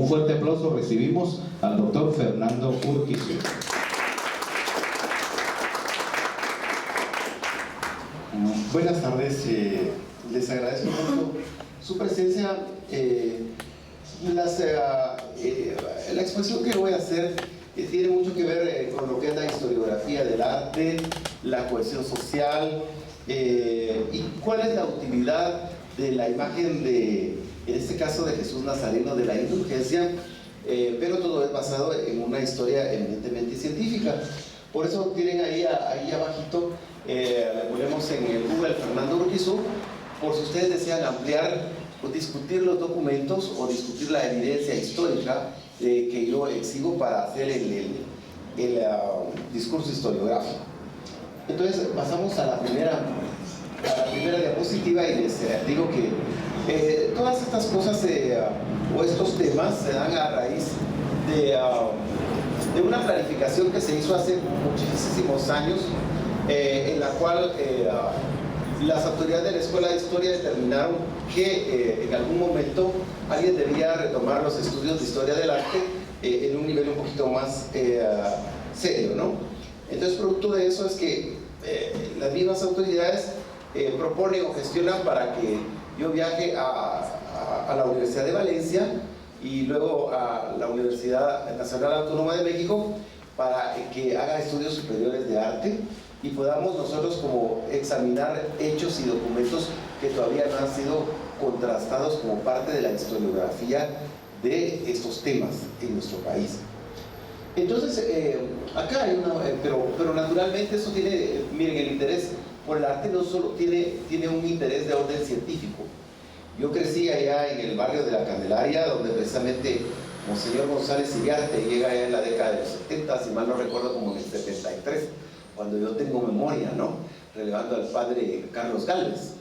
un fuerte aplauso recibimos al doctor Fernando Urquizu. Buenas tardes, les agradezco mucho su presencia. La exposición que voy a hacer tiene mucho que ver con lo que es la historiografía del arte, la cohesión social y cuál es la utilidad de la imagen de, en este caso, de Jesús Nazareno de la Indulgencia, pero todo es basado en una historia eminentemente científica. Por eso tienen ahí abajito, le ponemos en el Google Fernando Urquizu, por si ustedes desean ampliar o discutir los documentos o discutir la evidencia histórica que yo exhibo para hacer el discurso historiográfico. Entonces pasamos a la primera diapositiva y les digo que todas estas cosas o estos temas se dan a raíz de una planificación que se hizo hace muchísimos años, en la cual las autoridades de la Escuela de Historia determinaron que en algún momento alguien debía retomar los estudios de Historia del Arte en un nivel un poquito más serio, ¿no? Entonces, producto de eso es que las mismas autoridades proponen o gestionan para que yo viaje a la Universidad de Valencia y luego a la Universidad Nacional Autónoma de México para que haga estudios superiores de arte y podamos nosotros como examinar hechos y documentos que todavía no han sido contrastados como parte de la historiografía de estos temas en nuestro país. Entonces, acá hay una, pero naturalmente eso tiene, miren, el interés por el arte no solo tiene un interés de orden científico. Yo crecí allá en el barrio de la Candelaria, donde precisamente Monseñor González Iriarte llega allá en la década de los 70, si mal no recuerdo, como en el 73, cuando yo tengo memoria, ¿no? Relevando al padre Carlos Gálvez.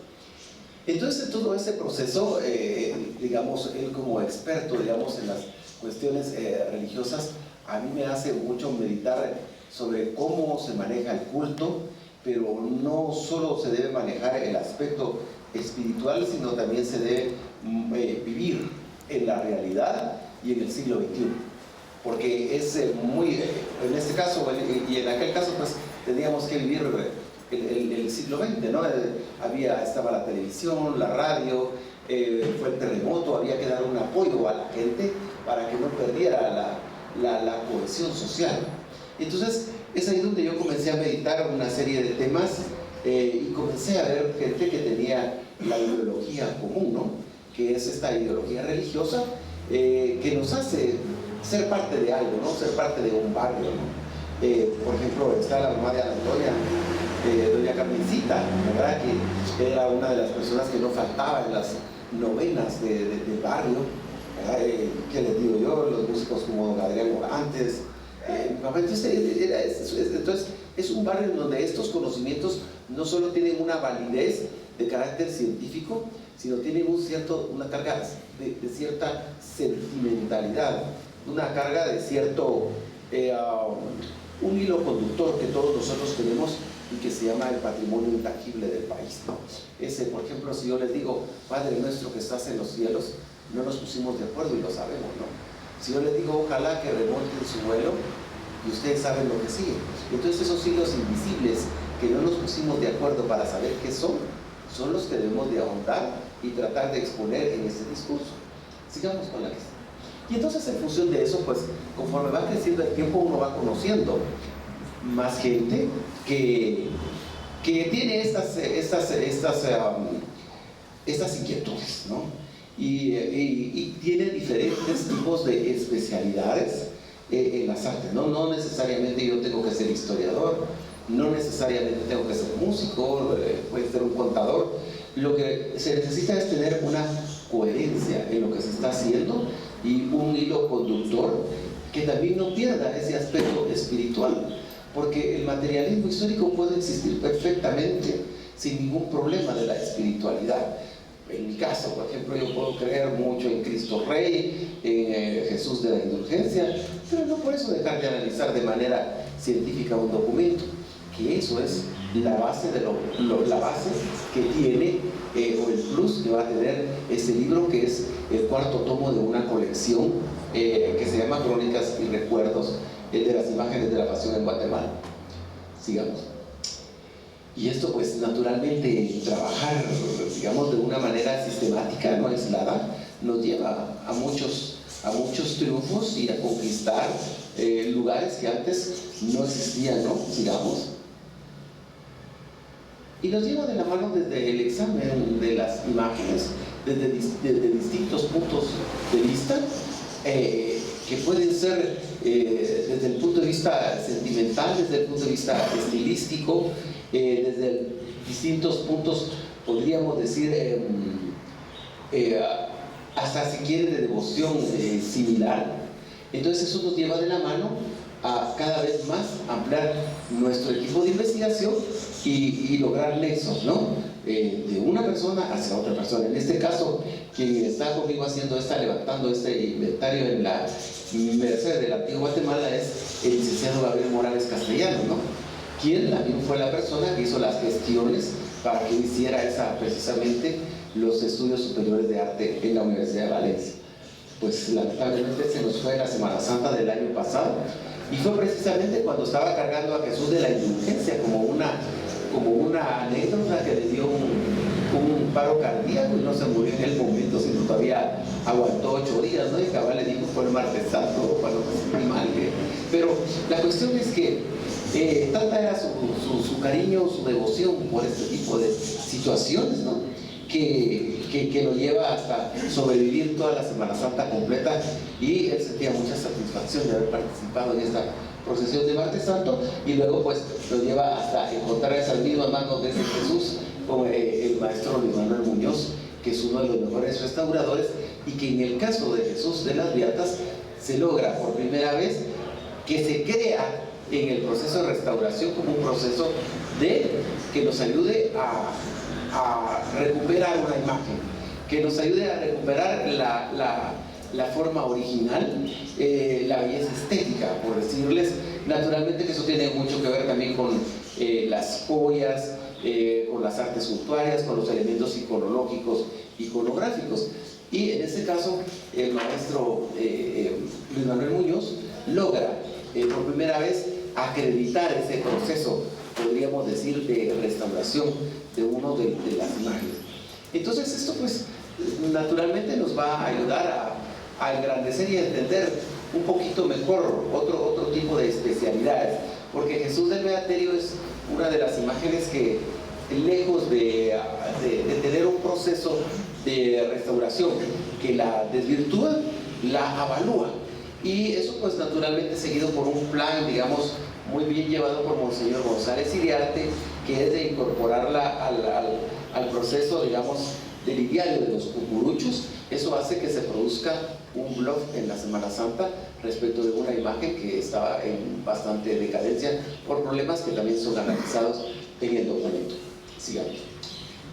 Entonces, todo ese proceso, digamos, él como experto, digamos, en las cuestiones religiosas, a mí me hace mucho meditar sobre cómo se maneja el culto, pero no solo se debe manejar el aspecto espiritual, sino también se debe vivir en la realidad y en el siglo XXI. Porque es muy, en este caso y en aquel caso, pues teníamos que vivir el siglo XX, ¿no? Estaba la televisión, la radio, fue el terremoto, había que dar un apoyo a la gente para que no perdiera la cohesión social. Entonces, es ahí donde yo comencé a meditar una serie de temas y comencé a ver gente que tenía la ideología común, ¿no? Que es esta ideología religiosa que nos hace ser parte de algo, ¿no? Ser parte de un barrio, ¿no? Por ejemplo, está la mamá de Ana Antonia, doña Carmencita, ¿verdad? Que era una de las personas que no faltaba en las novenas del barrio, ¿verdad? ¿Qué les digo yo? Los músicos como don Adrián Morantes. Entonces, es un barrio en donde estos conocimientos no solo tienen una validez de carácter científico, sino tienen una carga de cierta sentimentalidad, una carga de cierto un hilo conductor que todos nosotros tenemos y que se llama el patrimonio intangible del país, ¿no? Ese, por ejemplo, si yo les digo, Padre nuestro que estás en los cielos, no nos pusimos de acuerdo y lo sabemos, ¿no? Si yo les digo, ojalá que remonten su vuelo, y ustedes saben lo que sigue. Entonces, esos hilos invisibles que no nos pusimos de acuerdo para saber qué son los que debemos de ahondar y tratar de exponer en este discurso. Sigamos con la lista. Y entonces, en función de eso, pues, conforme va creciendo el tiempo, uno va conociendo más gente que tiene estas inquietudes, ¿no? Y tiene diferentes tipos de especialidades en las artes, ¿no? No necesariamente yo tengo que ser historiador, no necesariamente tengo que ser músico, puede ser un contador. Lo que se necesita es tener una coherencia en lo que se está haciendo y un hilo conductor que también no pierda ese aspecto espiritual, porque el materialismo histórico puede existir perfectamente sin ningún problema de la espiritualidad. En mi caso, por ejemplo, yo puedo creer mucho en Cristo Rey, en Jesús de la Indulgencia, pero no por eso dejar de analizar de manera científica un documento, que eso es la base la base que tiene o el plus que va a tener este libro, que es el cuarto tomo de una colección que se llama Crónicas y Recuerdos de las imágenes de la Pasión en Guatemala. Sigamos. Y esto pues naturalmente trabajar, digamos, de una manera sistemática, no aislada, nos lleva a muchos triunfos y a conquistar lugares que antes no existían, ¿no? Sigamos. Y nos lleva de la mano desde el examen de las imágenes, desde distintos puntos de vista, que pueden ser desde el punto de vista sentimental, desde el punto de vista estilístico, desde distintos puntos, podríamos decir, hasta si quiere de devoción similar. Entonces eso nos lleva de la mano a cada vez más ampliar nuestro equipo de investigación y lograr nexos, ¿no? De una persona hacia otra persona. En este caso, quien está conmigo levantando este inventario en la Merced de la Antigua Guatemala es el licenciado Gabriel Morales Castellano, ¿no? Quien también fue la persona que hizo las gestiones para que hiciera precisamente los estudios superiores de arte en la Universidad de Valencia. Pues lamentablemente se nos fue la Semana Santa del año pasado, y fue precisamente cuando estaba cargando a Jesús de la indulgencia como una anécdota que le dio un paro cardíaco y no se murió en el momento, sino todavía aguantó 8 días, ¿no? Y cabal le dijo fue el martes santo, para no sentir mal. Pero la cuestión es que tanta era su cariño, su devoción por este tipo de situaciones, ¿no? Que lo lleva hasta sobrevivir toda la Semana Santa completa, y él sentía mucha satisfacción de haber participado en esta procesión de Martes Santo, y luego pues lo lleva hasta encontrar esas mismas manos de ese Jesús con el maestro Luis Manuel Muñoz, que es uno de los mejores restauradores, y que en el caso de Jesús de las Beatas se logra por primera vez que se crea en el proceso de restauración como un proceso que nos ayude a recuperar una imagen, que nos ayude a recuperar la forma original, la belleza estética, por decirles. Naturalmente que eso tiene mucho que ver también con las joyas, con las artes suntuarias, con los elementos iconológicos, iconográficos. Y en este caso, el maestro Luis Manuel Muñoz logra por primera vez acreditar ese proceso, podríamos decir, de restauración de uno de las imágenes. Entonces esto pues naturalmente nos va a ayudar a engrandecer y a entender un poquito mejor otro tipo de especialidades, porque Jesús del Beaterio es una de las imágenes que, lejos de tener un proceso de restauración que la desvirtúa, la avalúa, y eso pues naturalmente seguido por un plan, digamos, muy bien llevado por Monseñor González Iriarte, que es de incorporarla al proceso, digamos, del ideario de los cucuruchos. Eso hace que se produzca un blog en la Semana Santa respecto de una imagen que estaba en bastante decadencia por problemas que también son analizados en el documento. Sigamos.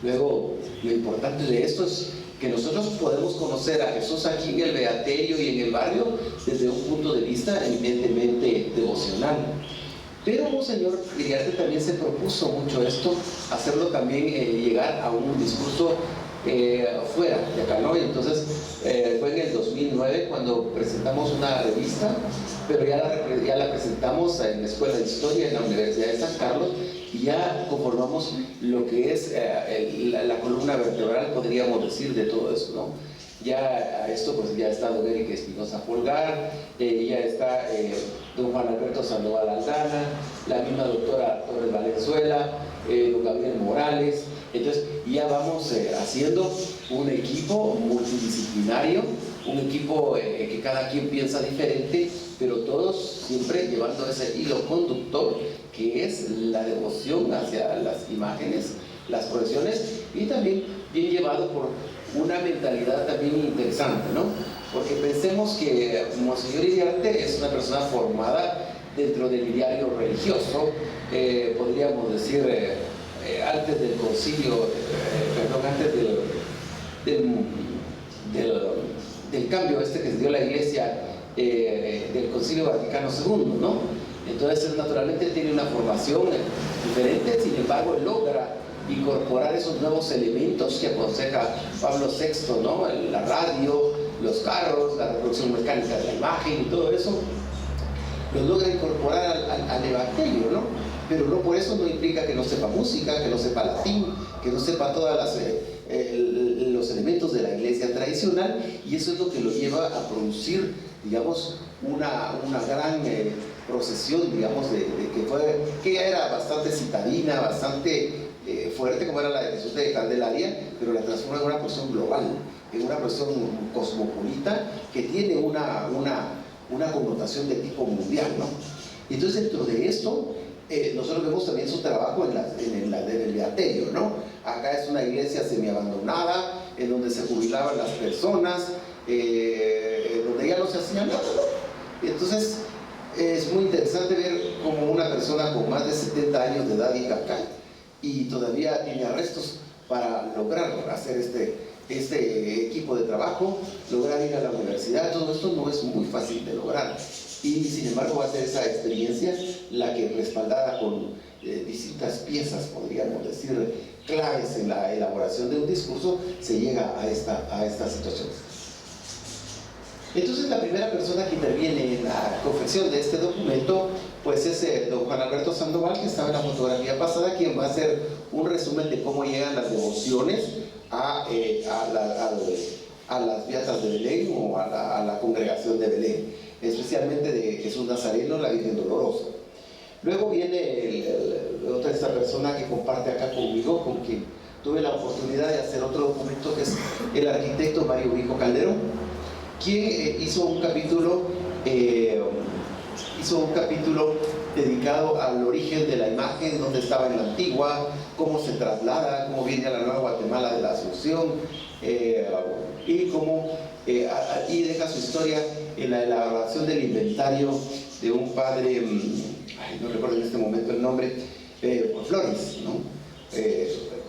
Luego, lo importante de esto es que nosotros podemos conocer a Jesús aquí en el Beaterio y en el barrio desde un punto de vista eminentemente devocional. Pero Monseñor Iriarte también se propuso mucho esto, hacerlo también llegar a un discurso fuera de acá, ¿no? Y entonces fue en el 2009 cuando presentamos una revista, pero ya la presentamos en la Escuela de Historia en la Universidad de San Carlos, y ya conformamos lo que es la columna vertebral, podríamos decir, de todo eso, ¿no? Ya a esto pues ya está don Eric Espinosa Folgar, ya está don Juan Alberto Sandoval Aldana, la misma doctora Torres Valenzuela, don Gabriel Morales. Entonces ya vamos haciendo un equipo multidisciplinario, un equipo que cada quien piensa diferente, pero todos siempre llevando ese hilo conductor que es la devoción hacia las imágenes, las proyecciones, y también bien llevado por una mentalidad también interesante, ¿no? Porque pensemos que Monseñor Iriarte es una persona formada dentro del ideario religioso, podríamos decir, antes del concilio, antes del cambio que se dio la Iglesia del Concilio Vaticano II, ¿no? Entonces, naturalmente tiene una formación diferente, sin embargo, logra incorporar esos nuevos elementos que aconseja Pablo VI, ¿no? La radio, los carros, la reproducción mecánica de la imagen y todo eso, los logra incorporar al evangelio, ¿no? Pero no por eso no implica que no sepa música, que no sepa latín, que no sepa todos los elementos de la iglesia tradicional, y eso es lo que lo lleva a producir, digamos, una gran procesión, digamos, que ya era bastante citadina, bastante fuerte, como era la de Jesús de Candelaria, pero la transforma en una procesión global, en una procesión cosmopolita que tiene una connotación de tipo mundial, ¿no? Y entonces dentro de esto nosotros vemos también su trabajo en el beaterio, ¿no? Acá es una iglesia semiabandonada en donde se jubilaban las personas, donde ya no se hacía nada, ¿no? Y entonces es muy interesante ver como una persona con más de 70 años de edad llega acá y todavía tiene arrestos para lograr hacer este equipo de trabajo, lograr ir a la universidad. Todo esto no es muy fácil de lograr, y sin embargo va a ser esa experiencia la que, respaldada con distintas piezas, podríamos decir, claves en la elaboración de un discurso, se llega a esta situación. Entonces la primera persona que interviene en la confección de este documento pues es don Juan Alberto Sandoval, que estaba en la fotografía pasada, quien va a hacer un resumen de cómo llegan las devociones a las Beatas de Belén o a la congregación de Belén, especialmente de Jesús Nazareno, la Virgen Dolorosa. Luego viene otra esta persona que comparte acá conmigo, con quien tuve la oportunidad de hacer otro documento, que es el arquitecto Mario Vico Calderón, quien hizo un capítulo dedicado al origen de la imagen, dónde estaba en la antigua, cómo se traslada, cómo viene a la Nueva Guatemala de la Asunción, y deja su historia en la elaboración del inventario de un padre, no recuerdo en este momento el nombre, Flores, ¿no?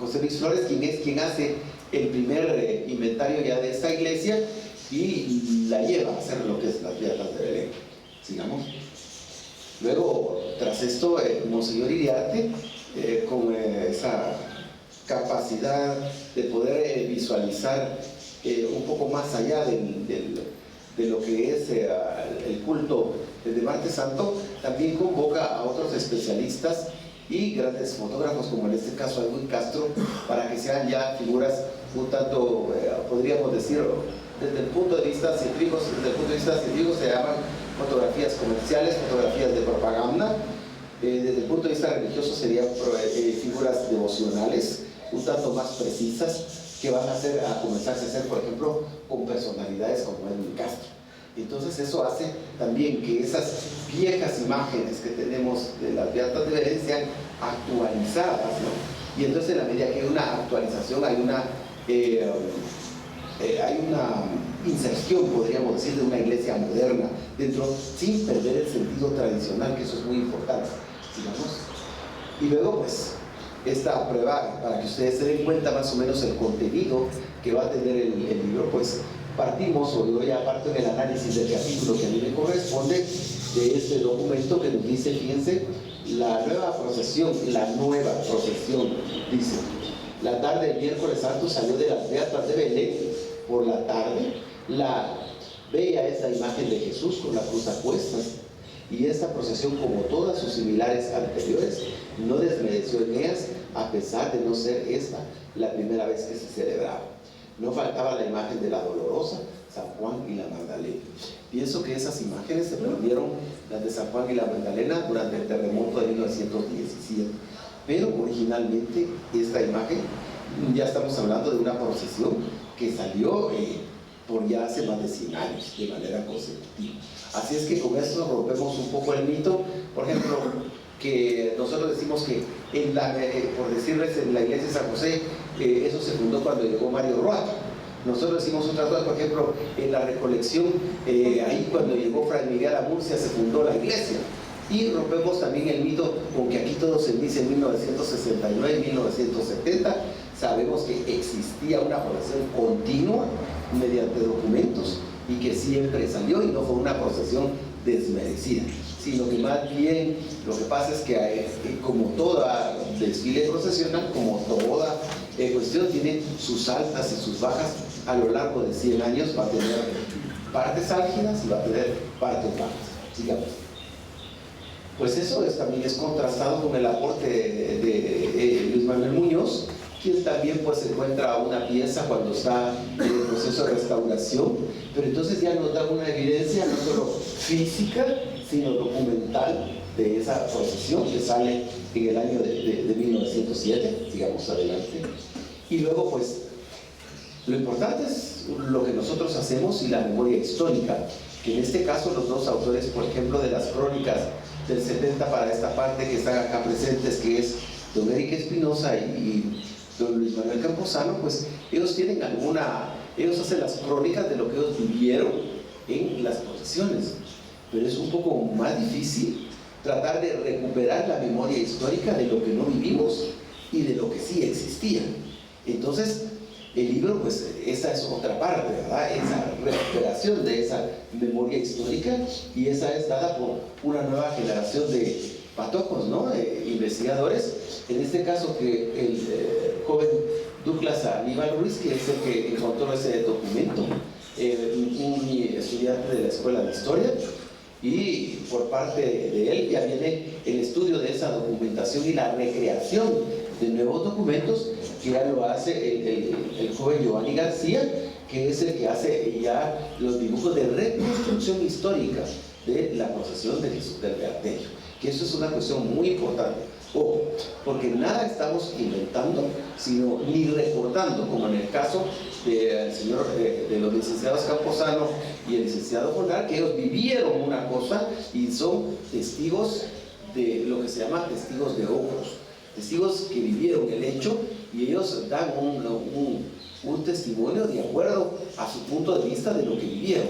José Luis Flores, quien hace el primer inventario ya de esta iglesia y la lleva a hacer lo que es las Beatas de Belén. Sigamos. Luego, tras esto, Monseñor Iriarte, con esa capacidad de poder visualizar un poco más allá de lo que es el culto de Martes Santo, también convoca a otros especialistas y grandes fotógrafos, como en este caso Edwin Castro, para que sean ya figuras un tanto, podríamos decir, desde el punto de vista científico, se llaman fotografías comerciales, fotografías de propaganda. Desde el punto de vista religioso serían figuras devocionales, un tanto más precisas, que van a comenzarse a hacer, por ejemplo, con personalidades como Edwin Castro. Entonces eso hace también que esas viejas imágenes que tenemos de las Beatas de Belén sean actualizadas, ¿no? Y entonces en la medida que hay una actualización, hay una inserción, podríamos decir, de una iglesia moderna dentro, sin perder el sentido tradicional, que eso es muy importante. Sigamos. Y luego pues esta prueba, para que ustedes se den cuenta más o menos el contenido que va a tener el libro, pues partimos, o yo ya parto en el análisis del capítulo que a mí me corresponde de este documento, que nos dice, fíjense, la nueva procesión, dice: la tarde del miércoles santo salió de las Beatas de Belén por la tarde, veía esa imagen de Jesús con la cruz a cuestas, y esta procesión, como todas sus similares anteriores, no desmereció en ellas, a pesar de no ser esta la primera vez que se celebraba. No faltaba la imagen de la Dolorosa, San Juan y la Magdalena. Pienso que esas imágenes se perdieron, las de San Juan y la Magdalena, durante el terremoto de 1917. Pero originalmente esta imagen, ya estamos hablando de una procesión que salió por ya hace más de 100 años, de manera consecutiva. Así es que con esto rompemos un poco el mito. Por ejemplo, que nosotros decimos que, por decirles, en la iglesia de San José, eso se fundó cuando llegó Mario Roato. Nosotros decimos otras cosas, por ejemplo, en la recolección, ahí cuando llegó Fray Miguel a Murcia se fundó la iglesia. Y rompemos también el mito con que aquí todo se dice en 1969, 1970. Sabemos que existía una procesión continua mediante documentos y que siempre salió, y no fue una procesión desmerecida, sino que más bien lo que pasa es que como toda desfile procesional, como toda cuestión, tiene sus altas y sus bajas a lo largo de 100 años va a tener partes álgidas y va a tener partes bajas, digamos. Pues eso también es contrastado con el aporte de Luis Manuel Muñoz, quien también pues encuentra una pieza cuando está en el proceso de restauración, pero entonces ya nos da una evidencia no solo física, sino documental de esa procesión que sale en el año de 1907, digamos adelante. Y luego pues lo importante es lo que nosotros hacemos y la memoria histórica, que en este caso los dos autores, por ejemplo, de las crónicas del 70 para esta parte que están acá presentes, que es don Eric Espinosa y don Luis Manuel Camposano, pues ellos tienen ellos hacen las crónicas de lo que ellos vivieron en las procesiones, pero es un poco más difícil tratar de recuperar la memoria histórica de lo que no vivimos y de lo que sí existía. Entonces, el libro, pues, esa es otra parte, ¿verdad? Esa recuperación de esa memoria histórica, y esa es dada por una nueva generación de patojos, ¿no? Investigadores, en este caso que el joven Douglas Aníbal Ruiz, que es el que encontró ese documento, un estudiante de la Escuela de Historia, y por parte de él ya viene el estudio de esa documentación y la recreación de nuevos documentos, que ya lo hace el joven Giovanni García, que es el que hace ya los dibujos de reconstrucción histórica de la procesión de Jesús del Beaterio, que eso es una cuestión muy importante. Ojo, porque nada estamos inventando, sino ni recordando, como en el caso de los licenciados Camposano y el licenciado Jonar, que ellos vivieron una cosa y son testigos de lo que se llama testigos de ojos, testigos que vivieron el hecho, y ellos dan un testimonio de acuerdo a su punto de vista de lo que vivieron.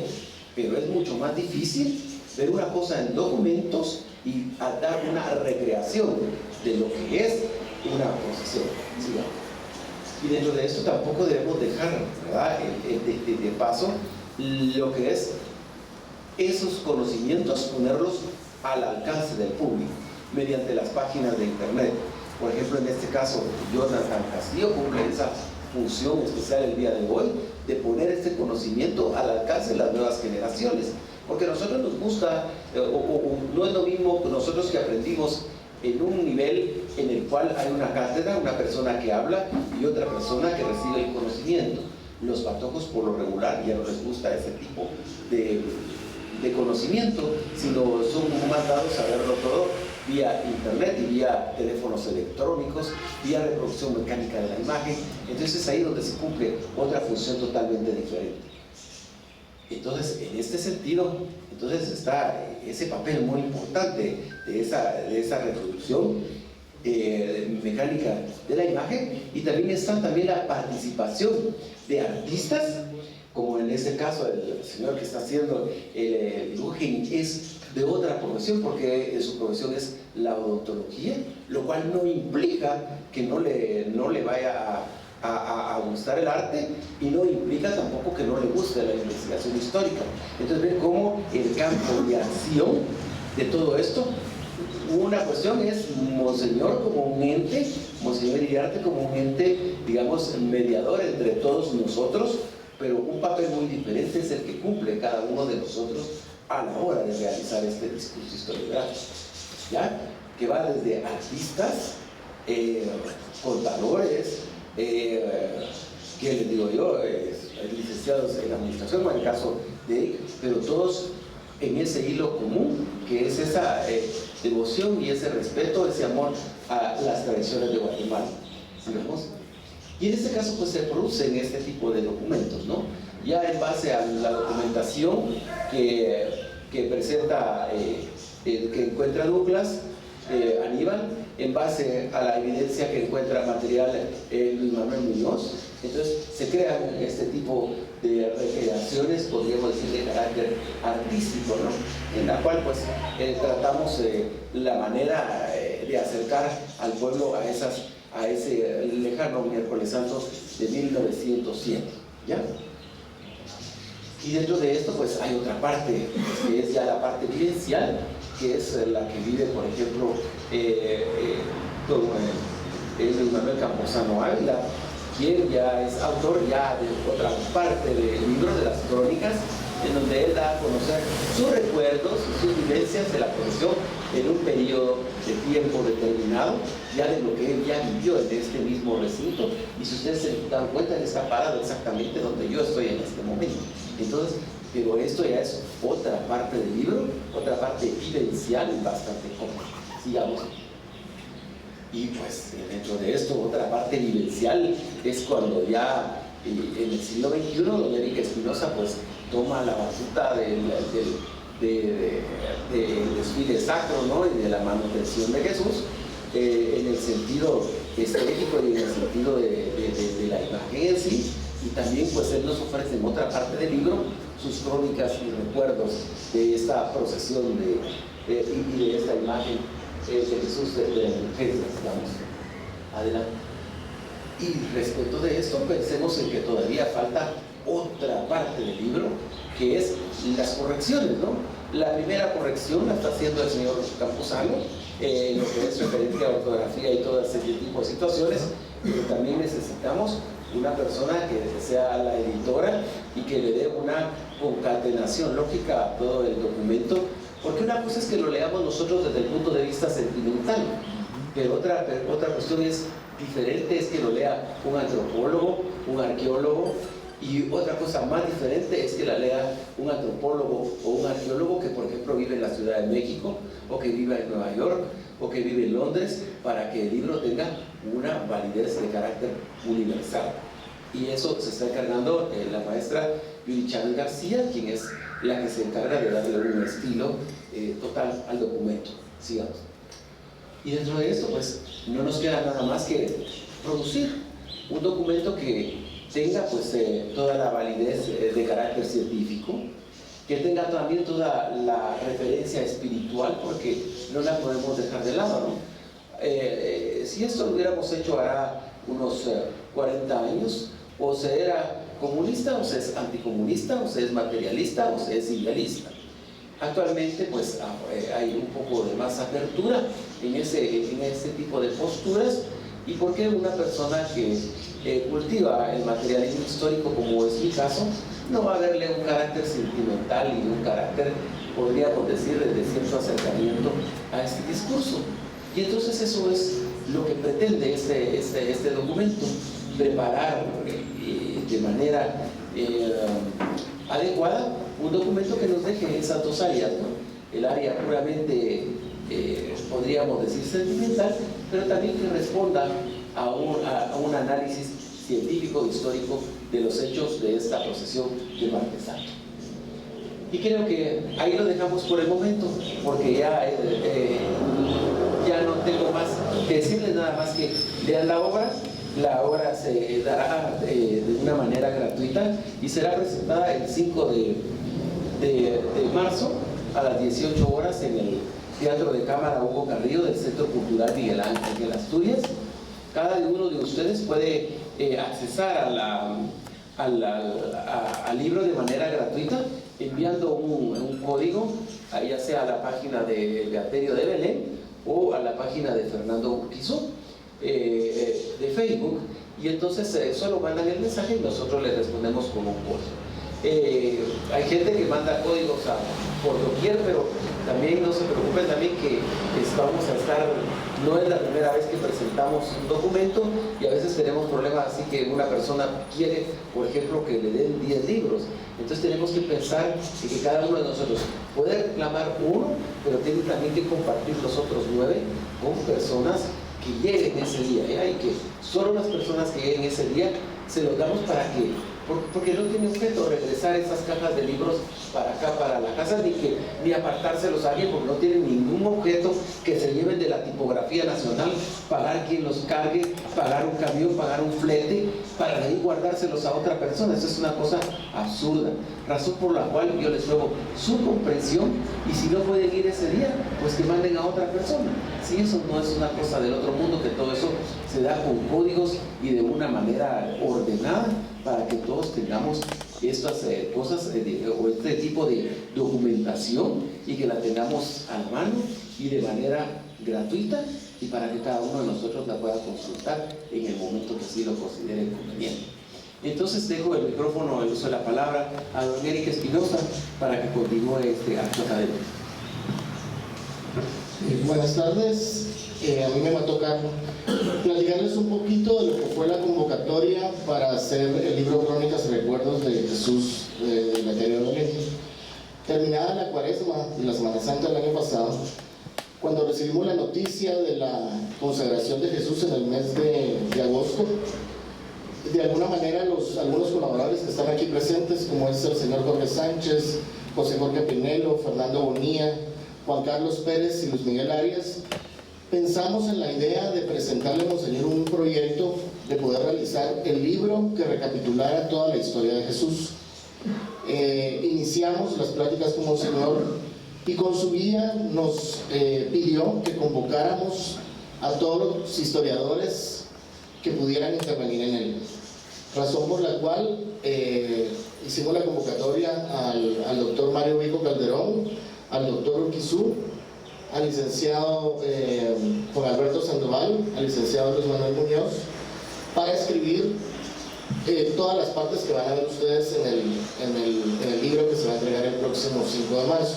Pero es mucho más difícil ver una cosa en documentos y dar una recreación de lo que es una procesión. ¿Sí? Y dentro de esto tampoco debemos dejar, ¿verdad?, de paso lo que es esos conocimientos, ponerlos al alcance del público mediante las páginas de internet. Por ejemplo, en este caso, Jonathan Castillo cumple esa función especial el día de hoy de poner este conocimiento al alcance de las nuevas generaciones, porque a nosotros nos gusta, no es lo mismo nosotros que aprendimos en un nivel en el cual hay una cátedra, una persona que habla y otra persona que recibe el conocimiento. Los patojos por lo regular ya no les gusta ese tipo de conocimiento, sino son más dados a verlo todo vía internet y vía teléfonos electrónicos, vía reproducción mecánica de la imagen. Entonces es ahí donde se cumple otra función totalmente diferente. Entonces, en este sentido, entonces está ese papel muy importante de esa reproducción mecánica de la imagen, y también está la participación de artistas, como en este caso el señor que está haciendo el dibujo es de otra profesión, porque su profesión es la odontología, lo cual no implica que no le vaya a gustar el arte, y no implica tampoco que no le guste la investigación histórica. Entonces ven cómo el campo de acción de todo esto, una cuestión es Monseñor como un ente, Monseñor Iriarte como un ente, digamos, mediador entre todos nosotros, pero un papel muy diferente es el que cumple cada uno de nosotros a la hora de realizar este discurso historiográfico, ¿ya? Que va desde artistas, contadores, ¿qué les digo yo? Licenciados en administración, en el caso de Eric, pero todos en ese hilo común, que es esa devoción y ese respeto, ese amor a las tradiciones de Guatemala. ¿Digamos? Y en este caso pues se producen este tipo de documentos, ¿no? Ya en base a la documentación que presenta, que encuentra Douglas Aníbal, en base a la evidencia que encuentra material Luis Manuel Muñoz, entonces se crean este tipo de recreaciones, podríamos decir, de carácter artístico, ¿no? En la cual pues tratamos la manera de acercar al pueblo a ese lejano miércoles santo de 1907, ¿ya? Y dentro de esto pues hay otra parte, que es ya la parte vivencial, que es la que vive, por ejemplo, Luis Manuel Camposano Ávila, quien ya es autor ya de otra parte del libro de las crónicas, en donde él da a conocer sus recuerdos y sus vivencias de la profesión en un periodo de tiempo determinado, ya de lo que él ya vivió en este mismo recinto. Y si ustedes se dan cuenta, él está parado exactamente donde yo estoy en este momento. Entonces, pero esto ya es otra parte del libro, otra parte vivencial y bastante cómoda. Sigamos. Y pues dentro de esto, otra parte vivencial es cuando ya en el siglo XXI, don Eric Espinosa pues toma la batuta del desfile sacro, ¿no? Y de la manutención de Jesús, en el sentido estético y en el sentido de la imagen en sí. Y también pues él nos ofrece en otra parte del libro sus crónicas y recuerdos de esta procesión y de esta imagen de Jesús de emergencia. Vamos adelante. Y respecto de esto, pensemos en que todavía falta otra parte del libro, que es las correcciones, ¿no? La primera corrección la está haciendo el señor Campuzano, en lo que es referente a ortografía y todo ese tipo de situaciones, pero también necesitamos una persona que sea la editora y que le dé una concatenación lógica a todo el documento, porque una cosa es que lo leamos nosotros desde el punto de vista sentimental, pero otra cuestión es diferente, es que lo lea un antropólogo, un arqueólogo, y otra cosa más diferente es que la lea un antropólogo o un arqueólogo que por ejemplo vive en la Ciudad de México, o que vive en Nueva York, o que vive en Londres, para que el libro tenga una validez de carácter universal. Y eso se está encargando la maestra Yuri Chávez García, quien es la que se encarga de darle un estilo total al documento. Sigamos. Y dentro de esto, pues, no nos queda nada más que producir un documento que tenga pues toda la validez de carácter científico, que tenga también toda la referencia espiritual, porque no la podemos dejar de lado, ¿no? Si esto lo hubiéramos hecho hará unos 40 años, o se era comunista, o se es anticomunista, o se es materialista, o se es idealista. Actualmente pues hay un poco de más apertura en ese tipo de posturas. ¿Y por qué una persona que cultiva el materialismo histórico, como es mi caso, no va a verle un carácter sentimental y un carácter, podríamos decir, de cierto acercamiento a este discurso? Y entonces eso es lo que pretende este documento, preparar de manera adecuada un documento que nos deje esas dos áreas, ¿no? El área puramente, podríamos decir, sentimental, pero también que responda a un análisis científico, histórico de los hechos de esta procesión de Martes Santo. Y creo que ahí lo dejamos por el momento, porque ya no tengo más que decirles, nada más que lean la obra. La obra se dará de una manera gratuita y será presentada el 5 de marzo a las 18 horas en el Teatro de Cámara Hugo Carrillo del Centro Cultural Miguel Ángel Asturias. Cada uno de ustedes puede accesar al libro de manera gratuita enviando un código, ya sea a la página de Beaterio de Belén o a la página de Fernando Urquizo de Facebook, y entonces solo mandan el mensaje y nosotros les respondemos con un código. Hay gente que manda códigos por doquier, pero también no se preocupen también que vamos a estar, no es la primera vez que presentamos un documento y a veces tenemos problemas, así que una persona quiere, por ejemplo, que le den 10 libros, entonces tenemos que pensar en que cada uno de nosotros puede reclamar uno, pero tiene también que compartir los otros 9 con personas que lleguen ese día, ¿ya? Y que solo las personas que lleguen ese día se los damos para que, porque no tiene objeto regresar esas cajas de libros para acá, para la casa, ni apartárselos a alguien, porque no tienen ningún objeto que se lleven de la tipografía nacional, pagar quien los cargue, pagar un camión, pagar un flete, para de ahí guardárselos a otra persona. Eso es una cosa absurda, razón por la cual yo les ruego su comprensión, y si no pueden ir ese día, pues que manden a otra persona. Si eso no es una cosa del otro mundo, que todo eso se da con códigos y de una manera ordenada, para que todos tengamos estas cosas o este tipo de documentación y que la tengamos a la mano y de manera gratuita, y para que cada uno de nosotros la pueda consultar en el momento que así lo considere conveniente. Entonces dejo el micrófono, el uso de la palabra, a don Eric Espinosa para que continúe este acto académico. Buenas tardes. A mí me va a tocar platicarles un poquito de lo que fue la convocatoria para hacer el libro Crónicas y Recuerdos de Jesús del Eterio de Belén. Terminada la Cuaresma y la Semana Santa del año pasado, cuando recibimos la noticia de la consagración de Jesús en el mes de agosto, de alguna manera algunos colaboradores que están aquí presentes, como es el señor Jorge Sánchez, José Jorge Pinelo, Fernando Bonilla, Juan Carlos Pérez y Luis Miguel Arias, pensamos en la idea de presentarle a Monseñor un proyecto de poder realizar el libro que recapitulara toda la historia de Jesús. Iniciamos las pláticas con Monseñor y con su guía nos pidió que convocáramos a todos los historiadores que pudieran intervenir en él. Razón por la cual hicimos la convocatoria al doctor Mario Vico Calderón, al doctor Urquizú, al licenciado Juan Alberto Sandoval, al licenciado Luis Manuel Muñoz, para escribir todas las partes que van a ver ustedes en el libro que se va a entregar el próximo 5 de marzo.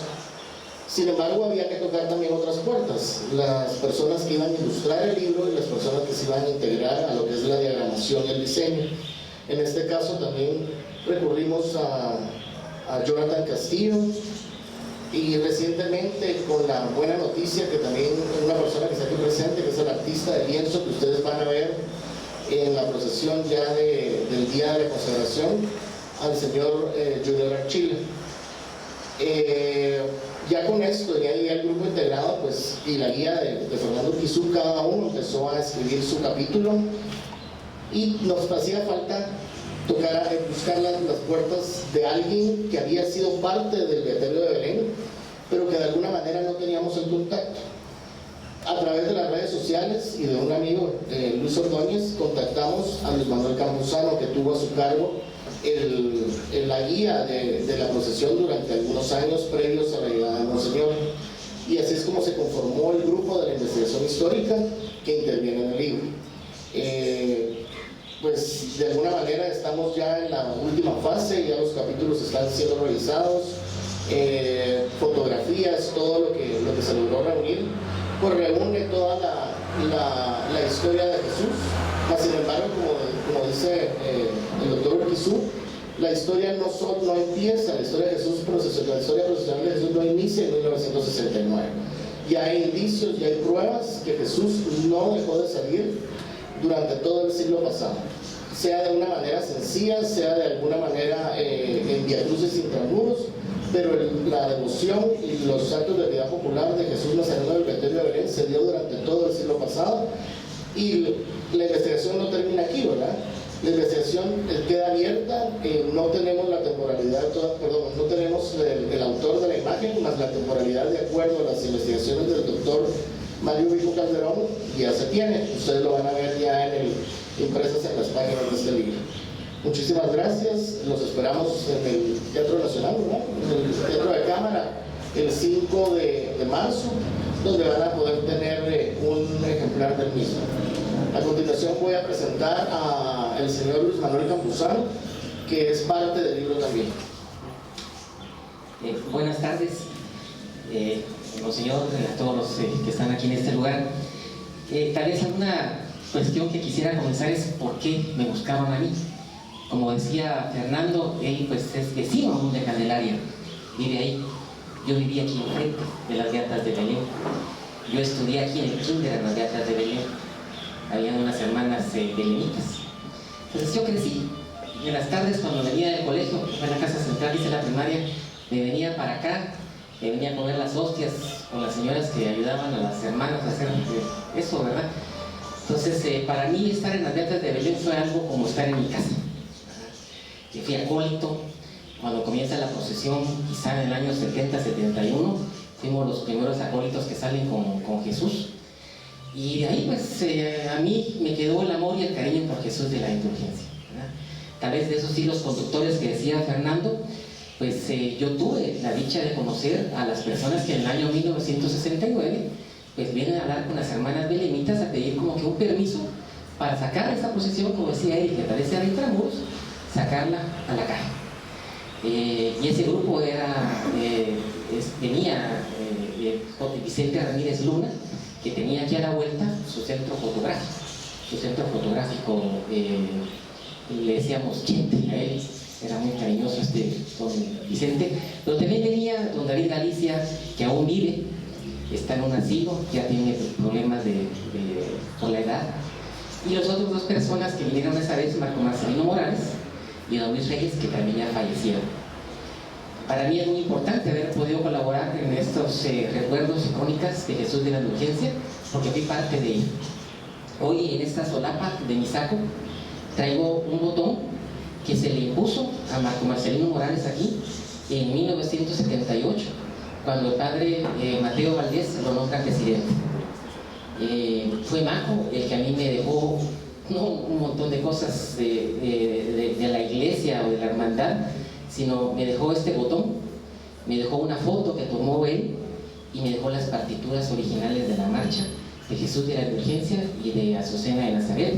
Sin embargo, había que tocar también otras puertas, las personas que iban a ilustrar el libro y las personas que se iban a integrar a lo que es la diagramación y el diseño. En este caso también recurrimos a Jonathan Castillo, y recientemente con la buena noticia que también una persona que está aquí presente, que es el artista de lienzo que ustedes van a ver en la procesión ya del día de la consagración, al señor Junior Archila. Ya con esto, ya el grupo integrado, pues, y la guía de Fernando Urquizú, cada uno empezó a escribir su capítulo y nos hacía falta buscar las puertas de alguien que había sido parte del Beaterio de Belén, pero que de alguna manera no teníamos el contacto. A través de las redes sociales y de un amigo, Luis Ordóñez, contactamos a Luis Manuel Campuzano, que tuvo a su cargo la guía de la procesión durante algunos años previos a la llegada de Monseñor. Y así es como se conformó el grupo de la investigación histórica que interviene en el libro. Pues de alguna manera estamos ya en la última fase, ya los capítulos están siendo revisados, fotografías, todo lo que se logró reunir, pues reúne toda la historia de Jesús. Mas, sin embargo, como dice el doctor Urquizú, la historia no empieza, la historia de Jesús, la historia procesional de Jesús no inicia en 1969. Ya hay indicios, ya hay pruebas que Jesús no dejó de salir durante todo el siglo pasado, sea de una manera sencilla, sea de alguna manera en viacrucis intramuros, pero la devoción y los actos de piedad popular de Jesús Nazareno del Beaterio de Belén se dio durante todo el siglo pasado, y la investigación no termina aquí, ¿verdad? La investigación queda abierta, no tenemos la temporalidad, no tenemos el autor de la imagen, más la temporalidad de acuerdo a las investigaciones del doctor Mario Vico Calderón ya se tiene. Ustedes lo van a ver ya impresas en las páginas de este libro. Muchísimas gracias, los esperamos en el Teatro Nacional, ¿verdad? En el Teatro de Cámara, el 5 de marzo, donde van a poder tener un ejemplar del mismo. A continuación voy a presentar al señor Luis Manuel Campuzano, que es parte del libro también. Buenas tardes, Monseñor, a todos los que están aquí en este lugar. Tal vez una cuestión que quisiera comenzar es por qué me buscaron a mí. Como decía Fernando, él pues es vecino aún de Candelaria, vive ahí. Yo vivía aquí enfrente de las Beatas de Belén. Yo estudié aquí en el kinder en las Beatas de Belén. Habían unas hermanas belenitas. Entonces yo crecí. Y en las tardes, cuando venía del colegio, que fue en la casa central, hice la primaria, me venía para acá, me venía a comer las hostias con las señoras que ayudaban a las hermanas a hacer eso, ¿verdad? Entonces, para mí estar en las Beatas de Belén fue algo como estar en mi casa. Yo fui acólito. Cuando comienza la procesión, quizá en el año 70-71, fuimos los primeros acólitos que salen con Jesús. Y de ahí, pues, a mí me quedó el amor y el cariño por Jesús de la indulgencia, ¿verdad? Tal vez de esos hilos conductores que decía Fernando, pues yo tuve la dicha de conocer a las personas que en el año 1969 pues vienen a hablar con las hermanas belemitas a pedir como que un permiso para sacar esa procesión, como decía él, que aparece a intramuros, sacarla a la calle. Y ese grupo venía Vicente Ramírez Luna, que tenía aquí a la vuelta su centro fotográfico, le decíamos Chente a él, era muy cariñoso don Vicente, pero también venía don David Galicia, que aún vive, está en un asilo, ya tiene problemas por la edad, y las otras dos personas que vinieron esa vez, Marco Marcelino Morales y don Luis Reyes, que también ya fallecieron. Para mí es muy importante haber podido colaborar en estos recuerdos y crónicas de Jesús de la Indulgencia, porque fui parte de ello. Hoy en esta solapa de mi saco traigo un botón que se le impuso a Marco Marcelino Morales aquí en 1978, cuando el padre Mateo Valdés lo nombra presidente. Fue Maco el que a mí me dejó no un montón de cosas de la iglesia o de la hermandad, sino me dejó este botón, me dejó una foto que tomó él y me dejó las partituras originales de la marcha de Jesús de la Indulgencia y de Azucena de Nazaret,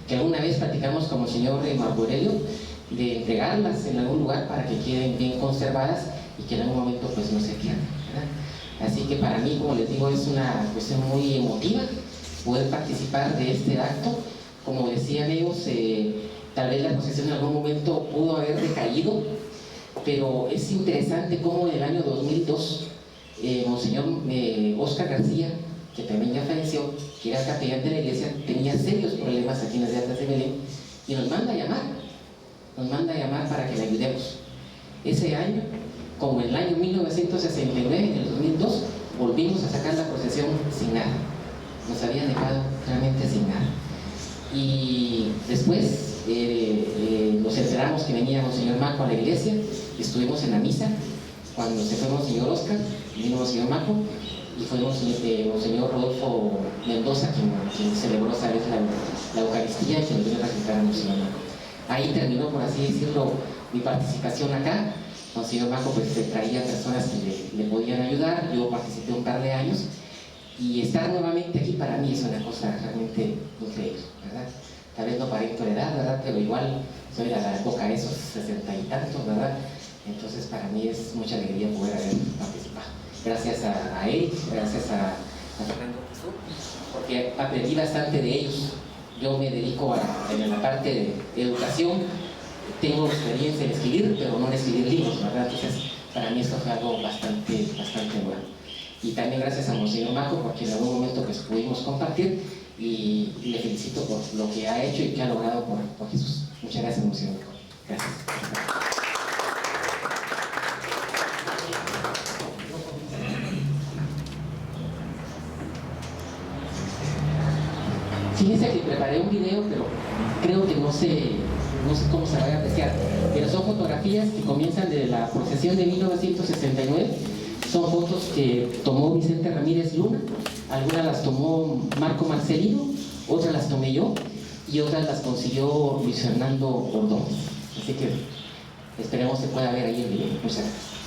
que alguna vez platicamos con el señor Marco Aurelio de entregarlas en algún lugar para que queden bien conservadas y que en algún momento pues no se pierdan, ¿verdad? Así que para mí, como les digo, es una cuestión muy emotiva poder participar de este acto. Como decían ellos, tal vez la procesión en algún momento pudo haber decaído, pero es interesante cómo en el año 2002 Monseñor Oscar García, que también ya falleció, que era capellán de la iglesia, tenía serios problemas aquí en las Beatas de Belén y nos manda a llamar para que le ayudemos. Ese año, como en el año 1969, en el 2002, volvimos a sacar la procesión sin nada. Nos habían dejado realmente sin nada. Y después nos enteramos que venía Monseñor Maco a la iglesia, estuvimos en la misa. Cuando se fue Monseñor Oscar, vino Monseñor Maco y fue Monseñor Rodolfo Mendoza quien celebró esa vez la Eucaristía y quien vino a presentar a Monseñor Maco. Ahí terminó, por así decirlo, mi participación acá. Monseñor Maco pues traía personas que le podían ayudar, yo participé un par de años y estar nuevamente aquí para mí es una cosa realmente increíble, ¿verdad? Tal vez no parezco de edad, ¿verdad? Pero igual soy de la época de esos 60 y tantos, ¿verdad? Entonces para mí es mucha alegría poder haber participado. Gracias a él, gracias a Fernando Jesús, porque aprendí bastante de ellos. Yo me dedico a la parte de educación, tengo experiencia en escribir, pero no en escribir libros, ¿verdad? Entonces para mí esto fue algo bastante bueno. Y también gracias a Monseñor Maco, porque en algún momento pues pudimos compartir y le felicito por lo que ha hecho y que ha logrado por Jesús. Muchas gracias, Monseñor Maco. Gracias. Fíjense que preparé un video, pero creo que no sé cómo se va a apreciar, pero son fotografías que comienzan de la procesión de 1969. Son fotos que tomó Vicente Ramírez Luna, algunas las tomó Marco Marcelino, otras las tomé yo y otras las consiguió Luis Fernando Ordóñez. Así que esperemos que pueda ver ahí el video. Muchas gracias.